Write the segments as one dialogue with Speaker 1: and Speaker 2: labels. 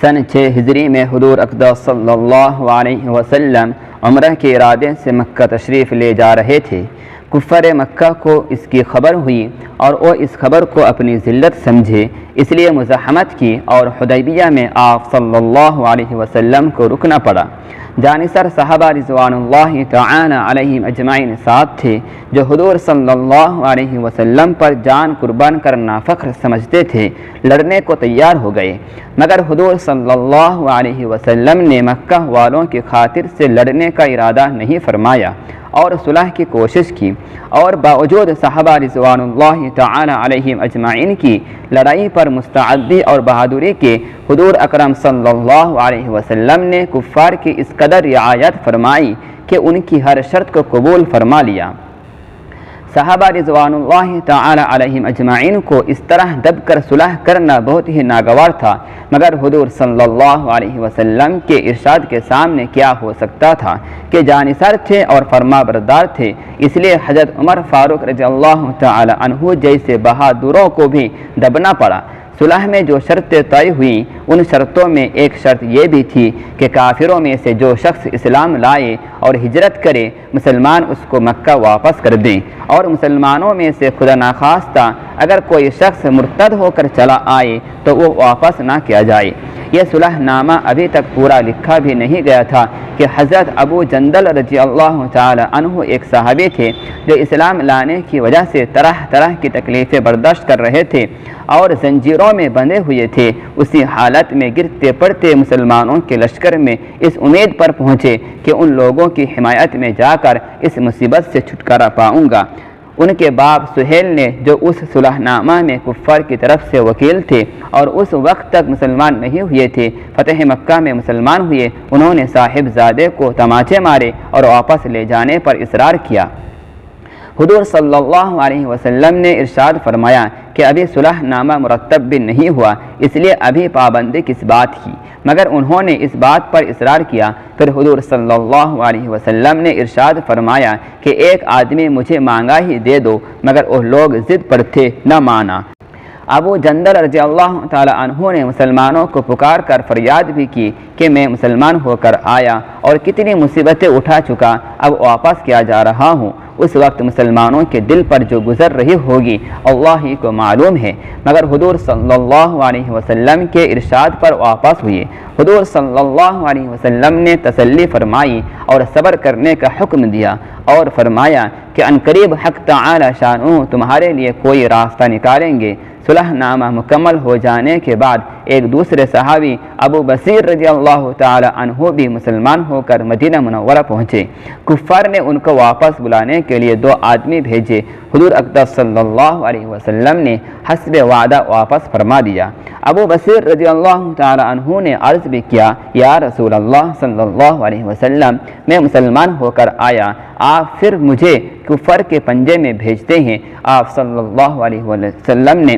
Speaker 1: سن 6 ہجری میں حضور اقدس صلی اللہ علیہ وسلم عمرہ کے ارادے سے مکہ تشریف لے جا رہے تھے۔ کفار مکہ کو اس کی خبر ہوئی اور وہ اس خبر کو اپنی ذلت سمجھے، اس لیے مزاحمت کی اور حدیبیہ میں آپ صلی اللہ علیہ وسلم کو رکنا پڑا۔ جانصر صحابہ رضوان اللہ تعالی علیہم اجمعین ساتھ تھے، جو حضور صلی اللہ علیہ وسلم پر جان قربان کرنا فخر سمجھتے تھے، لڑنے کو تیار ہو گئے، مگر حضور صلی اللہ علیہ وسلم نے مکہ والوں کی خاطر سے لڑنے کا ارادہ نہیں فرمایا اور صلح کی کوشش کی، اور باوجود صحابہ رضوان اللہ تعالی علیہم اجمعین کی لڑائی پر مستعدی اور بہادری کے، حضور اکرم صلی اللہ علیہ وسلم نے کفار کی اس قدر رعایت فرمائی کہ ان کی ہر شرط کو قبول فرما لیا۔ صحابہ رضوان اللہ تعالی علیہم اجمعین کو اس طرح دب کر صلح کرنا بہت ہی ناگوار تھا، مگر حضور صلی اللہ علیہ وسلم کے ارشاد کے سامنے کیا ہو سکتا تھا کہ جانصر تھے اور فرما بردار تھے، اس لیے حضرت عمر فاروق رضی اللہ تعالی عنہ جیسے بہادروں کو بھی دبنا پڑا۔ صلح میں جو شرطیں طے ہوئیں، ان شرطوں میں ایک شرط یہ بھی تھی کہ کافروں میں سے جو شخص اسلام لائے اور ہجرت کرے، مسلمان اس کو مکہ واپس کر دیں، اور مسلمانوں میں سے خدا نخواستہ اگر کوئی شخص مرتد ہو کر چلا آئے تو وہ واپس نہ کیا جائے۔ یہ صلح نامہ ابھی تک پورا لکھا بھی نہیں گیا تھا کہ حضرت ابو جندل رضی اللہ تعالی عنہ ایک صحابی تھے جو اسلام لانے کی وجہ سے طرح طرح کی تکلیفیں برداشت کر رہے تھے اور زنجیروں میں بندھے ہوئے تھے، اسی حالت میں گرتے پڑتے مسلمانوں کے لشکر میں اس امید پر پہنچے کہ ان لوگوں کی حمایت میں جا کر اس مصیبت سے چھٹکارا پاؤں گا۔ ان کے باپ سہیل نے، جو اس صلح نامہ میں کفار کی طرف سے وکیل تھے اور اس وقت تک مسلمان نہیں ہوئے تھے، فتح مکہ میں مسلمان ہوئے، انہوں نے صاحب زادے کو تماچے مارے اور واپس لے جانے پر اصرار کیا۔ حضور صلی اللہ علیہ وسلم نے ارشاد فرمایا کہ ابھی صلح نامہ مرتب بھی نہیں ہوا، اس لیے ابھی پابندی کس بات کی، مگر انہوں نے اس بات پر اصرار کیا۔ پھر حضور صلی اللہ علیہ وسلم نے ارشاد فرمایا کہ ایک آدمی مجھے مانگا ہی دے دو، مگر وہ لوگ ضد پر تھے، نہ مانا۔ ابو جندل رضی اللہ تعالی عنہ نے مسلمانوں کو پکار کر فریاد بھی کی کہ میں مسلمان ہو کر آیا اور کتنی مصیبتیں اٹھا چکا، اب واپس کیا جا رہا ہوں۔ اس وقت مسلمانوں کے دل پر جو گزر رہی ہوگی اللہ ہی کو معلوم ہے، مگر حضور صلی اللہ علیہ وسلم کے ارشاد پر واپس ہوئے۔ حضور صلی اللہ علیہ وسلم نے تسلی فرمائی اور صبر کرنے کا حکم دیا اور فرمایا کہ عنقریب حق تعالی شانہ تمہارے لیے کوئی راستہ نکالیں گے۔ صلح نامہ مکمل ہو جانے کے بعد ایک دوسرے صحابی ابو بصیر رضی اللہ تعالی عنہ بھی مسلمان ہو کر مدینہ منورہ پہنچے۔ کفار نے ان کو واپس بلانے کے لیے 2 آدمی بھیجے، حضور اقدس صلی اللہ علیہ وسلم نے حسب وعدہ واپس فرما دیا۔ ابو بصیر رضی اللہ تعالی عنہ نے عرض بھی کیا، یا رسول اللہ صلی اللہ علیہ وسلم، میں مسلمان ہو کر آیا، آپ پھر مجھے کفر کے پنجے میں بھیجتے ہیں؟ آپ صلی اللہ علیہ وسلم نے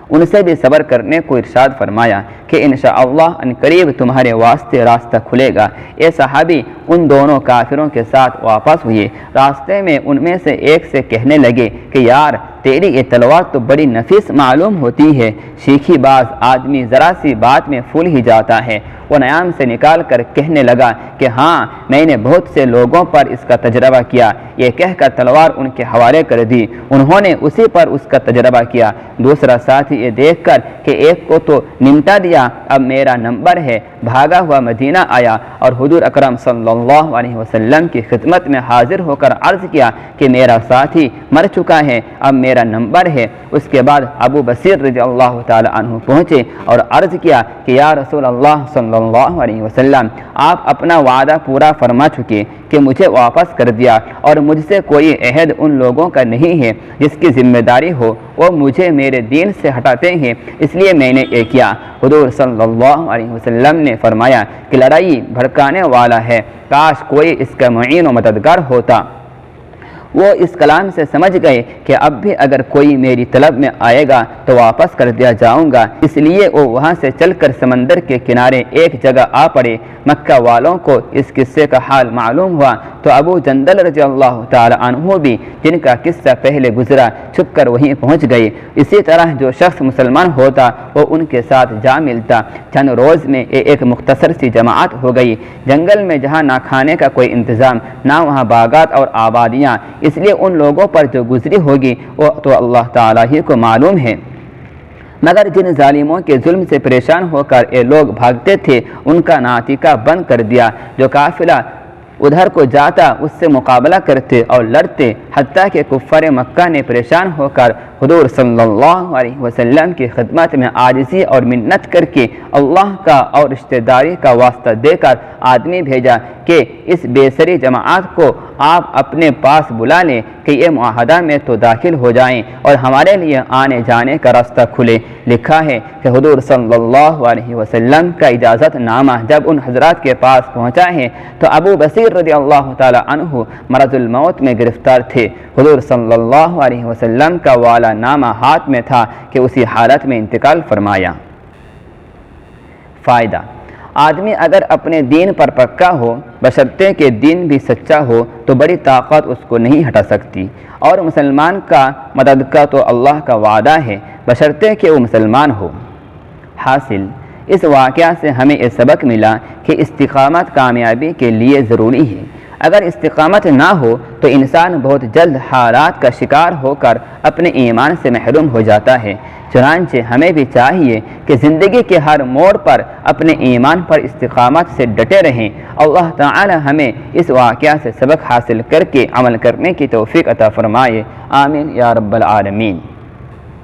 Speaker 1: ان سے بھی صبر کرنے کو ارشاد فرمایا کہ انشاءاللہ عنقریب تمہارے واسطے راستہ کھلے گا۔ یہ صحابی ان دونوں کافروں کے ساتھ واپس ہوئے۔ راستے میں ان میں سے ایک سے کہنے لگے کہ یار، تیری یہ تلوار تو بڑی نفیس معلوم ہوتی ہے، شیخی باز آدمی ذرا سی بات میں پھول ہی جاتا ہے۔ وہ نیام سے نکال کر کہنے لگا کہ ہاں، میں نے بہت سے لوگوں پر اس کا تجربہ کیا۔ یہ کہہ کر تلوار ان کے حوالے کر دی، انہوں نے اسی پر اس کا تجربہ کیا۔ دوسرا ساتھی یہ دیکھ کر کہ ایک کو تو نمٹا دیا، اب میرا نمبر ہے، بھاگا ہوا مدینہ آیا اور حضور اکرم صلی اللہ علیہ وسلم کی خدمت میں حاضر ہو کر عرض کیا کہ میرا ساتھی مر چکا ہے، اب میرا نمبر ہے۔ اس کے بعد ابو بصیر رضی اللہ تعالی عنہ پہنچے اور عرض کیا کہ یا رسول اللہ صلی اللہ علیہ وسلم، آپ اپنا وعدہ پورا فرما چکے کہ مجھے واپس کر دیا، اور مجھ سے کوئی عہد ان لوگوں کا نہیں ہے جس کی ذمہ داری ہو، وہ مجھے میرے دین سے ہٹاتے ہیں، اس لیے میں نے یہ کیا۔ حضور صلی اللہ علیہ وسلم نے فرمایا کہ لڑائی بھڑکانے والا ہے، کاش کوئی اس کا معین و مددگار ہوتا۔ وہ اس کلام سے سمجھ گئے کہ اب بھی اگر کوئی میری طلب میں آئے گا تو واپس کر دیا جاؤں گا، اس لیے وہ وہاں سے چل کر سمندر کے کنارے ایک جگہ آ پڑے۔ مکہ والوں کو اس قصے کا حال معلوم ہوا تو ابو جندل رضی اللہ تعالی عنہ بھی، جن کا قصہ پہلے گزرا، چھپ کر وہیں پہنچ گئے۔ اسی طرح جو شخص مسلمان ہوتا وہ ان کے ساتھ جا ملتا۔ چند روز میں ایک مختصر سی جماعت ہو گئی۔ جنگل میں جہاں نہ کھانے کا کوئی انتظام، نہ وہاں باغات اور آبادیاں، اس لیے ان لوگوں پر جو گزری ہوگی وہ تو اللہ تعالیٰ ہی کو معلوم ہے۔ مگر جن ظالموں کے ظلم سے پریشان ہو کر یہ لوگ بھاگتے تھے، ان کا ناطقہ بند کر دیا۔ جو قافلہ ادھر کو جاتا اس سے مقابلہ کرتے اور لڑتے، حتیٰ کہ کفار مکہ نے پریشان ہو کر حضور صلی اللہ علیہ وسلم کی خدمت میں عاجزی اور منت کر کے اللہ کا اور رشتہ داری کا واسطہ دے کر آدمی بھیجا کہ اس بےسری جماعت کو آپ اپنے پاس بلا لیں کہ یہ معاہدہ میں تو داخل ہو جائیں اور ہمارے لیے آنے جانے کا راستہ کھلے۔ لکھا ہے کہ حضور صلی اللہ علیہ وسلم کا اجازت نامہ جب ان حضرات کے پاس پہنچا ہے تو ابو بصیر رضی اللہ تعالی عنہ مرض الموت میں گرفتار تھے۔ حضور صلی اللہ علیہ وسلم کا والا نامہ ہاتھ میں تھا کہ اسی حالت میں انتقال فرمایا۔ فائدہ: آدمی اگر اپنے دین پر پکا ہو، بشرطے کہ دین بھی سچا ہو، تو بڑی طاقت اس کو نہیں ہٹا سکتی، اور مسلمان کا مدد کا تو اللہ کا وعدہ ہے، بشرطے کہ وہ مسلمان ہو۔ حاصل: اس واقعہ سے ہمیں یہ سبق ملا کہ استقامت کامیابی کے لیے ضروری ہے۔ اگر استقامت نہ ہو تو انسان بہت جلد حالات کا شکار ہو کر اپنے ایمان سے محروم ہو جاتا ہے۔ چنانچہ ہمیں بھی چاہیے کہ زندگی کے ہر موڑ پر اپنے ایمان پر استقامت سے ڈٹے رہیں۔ اللہ تعالی ہمیں اس واقعہ سے سبق حاصل کر کے عمل کرنے کی توفیق عطا فرمائے۔ آمین یا رب العالمین۔